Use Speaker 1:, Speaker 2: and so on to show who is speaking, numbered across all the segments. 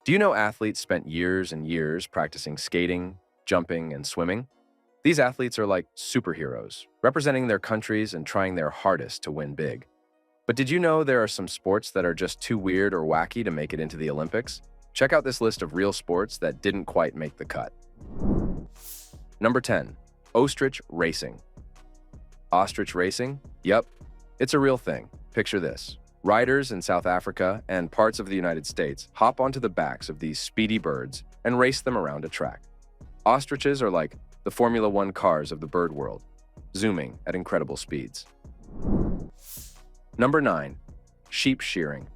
Speaker 1: Do you know athletes spent years and years practicing skating, jumping, and swimming? These athletes are like superheroes, representing their countries and trying their hardest to win big. But did you know there are some sports that are just too weird or wacky to make it into the Olympics? Check out this list of real sports that didn't quite make the cut. Number 10. Ostrich racing. Ostrich racing? Yup, it's a real thing. Picture this. Riders in South Africa and parts of the United States hop onto the backs of these speedy birds and race them around a track. Ostriches are like the Formula One cars of the bird world, zooming at incredible speeds. Number 9. Sheep shearing.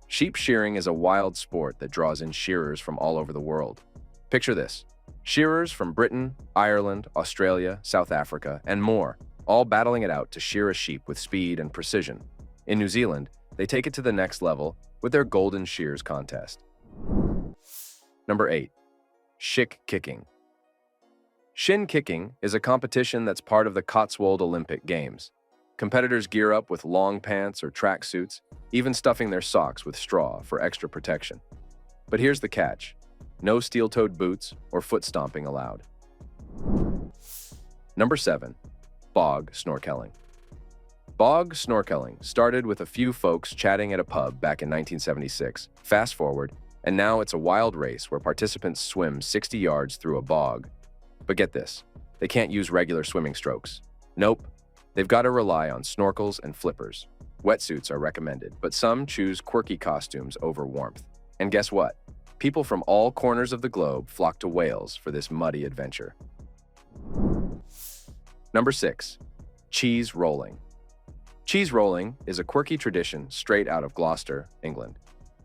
Speaker 1: Sheep shearing is a wild sport that draws in shearers from all over the world. Picture this. Shearers from Britain, Ireland, Australia, South Africa, and more, all battling it out to shear a sheep with speed and precision. In New Zealand, they take it to the next level with their Golden Shears contest. Number 8. Shin kicking. Shin kicking is a competition that's part of the Cotswold Olympic Games. Competitors gear up with long pants or track suits, even stuffing their socks with straw for extra protection. But here's the catch. No steel-toed boots or foot stomping allowed. Number 7. Bog snorkeling. Bog snorkeling started with a few folks chatting at a pub back in 1976. Fast forward, and now it's a wild race where participants swim 60 yards through a bog. But get this, they can't use regular swimming strokes. Nope, they've got to rely on snorkels and flippers. Wetsuits are recommended, but some choose quirky costumes over warmth. And guess what? People from all corners of the globe flock to Wales for this muddy adventure. Number 6. Cheese rolling. Cheese rolling is a quirky tradition straight out of Gloucester, England.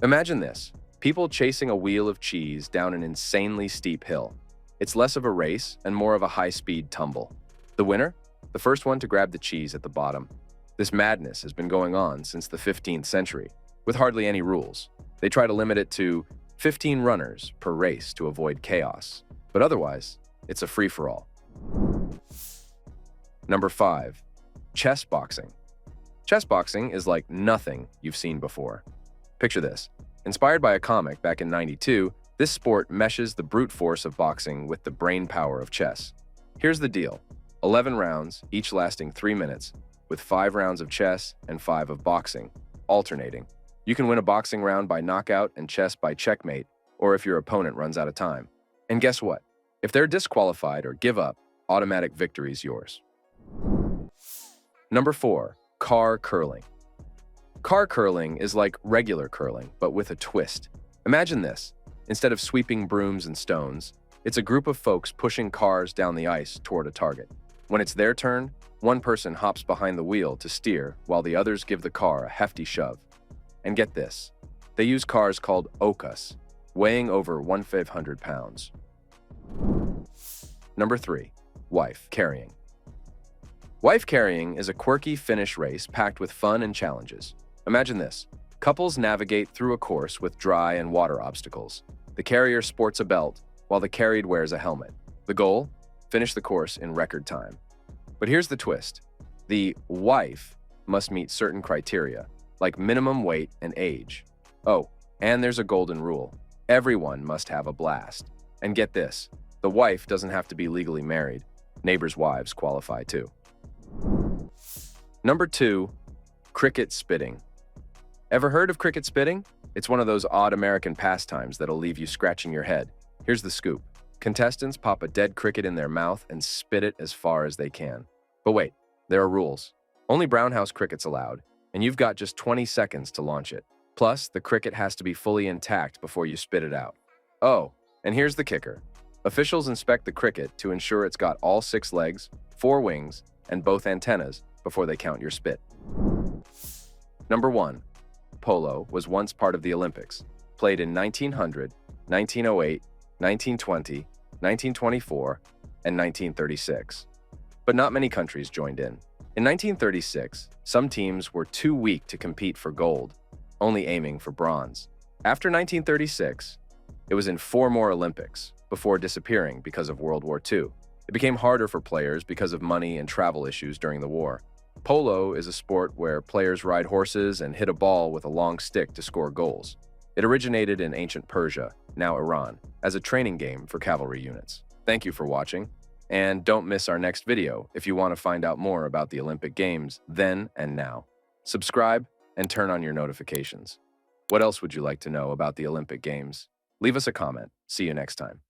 Speaker 1: Imagine this, people chasing a wheel of cheese down an insanely steep hill. It's less of a race and more of a high-speed tumble. The winner? The first one to grab the cheese at the bottom. This madness has been going on since the 15th century, with hardly any rules. They try to limit it to 15 runners per race to avoid chaos, but otherwise, it's a free-for-all. Number 5. Chess boxing. Chess boxing is like nothing you've seen before. Picture this. Inspired by a comic back in '92, this sport meshes the brute force of boxing with the brain power of chess. Here's the deal. 11 rounds, each lasting 3 minutes, with 5 rounds of chess and 5 of boxing, alternating. You can win a boxing round by knockout and chess by checkmate, or if your opponent runs out of time. And guess what? If they're disqualified or give up, automatic victory's yours. Number 4. Car curling. Car curling is like regular curling, but with a twist. Imagine this. Instead of sweeping brooms and stones, it's a group of folks pushing cars down the ice toward a target. When it's their turn, one person hops behind the wheel to steer while the others give the car a hefty shove. And get this, they use cars called okas, weighing over 1,500 pounds. Number 3. Wife carrying. Wife carrying is a quirky Finnish race packed with fun and challenges. Imagine this. Couples navigate through a course with dry and water obstacles. The carrier sports a belt, while the carried wears a helmet. The goal? Finish the course in record time. But here's the twist. The wife must meet certain criteria, like minimum weight and age. Oh, and there's a golden rule. Everyone must have a blast. And get this, the wife doesn't have to be legally married. Neighbors' wives qualify too. Number 2. Cricket spitting. Ever heard of cricket spitting? It's one of those odd American pastimes that'll leave you scratching your head. Here's the scoop. Contestants pop a dead cricket in their mouth and spit it as far as they can. But wait, there are rules. Only brownhouse cricket's allowed, and you've got just 20 seconds to launch it. Plus, the cricket has to be fully intact before you spit it out. Oh, and here's the kicker. Officials inspect the cricket to ensure it's got all 6 legs, 4 wings, and both antennas before they count your spit. Number 1. Polo was once part of the Olympics, played in 1900, 1908, 1920, 1924, and 1936. But not many countries joined in. In 1936, some teams were too weak to compete for gold, only aiming for bronze. After 1936, it was in 4 more Olympics, before disappearing because of World War II. It became harder for players because of money and travel issues during the war. Polo is a sport where players ride horses and hit a ball with a long stick to score goals. It originated in ancient Persia, now Iran, as a training game for cavalry units. Thank you for watching, and don't miss our next video if you want to find out more about the Olympic Games then and now. Subscribe and turn on your notifications. What else would you like to know about the Olympic Games? Leave us a comment. See you next time.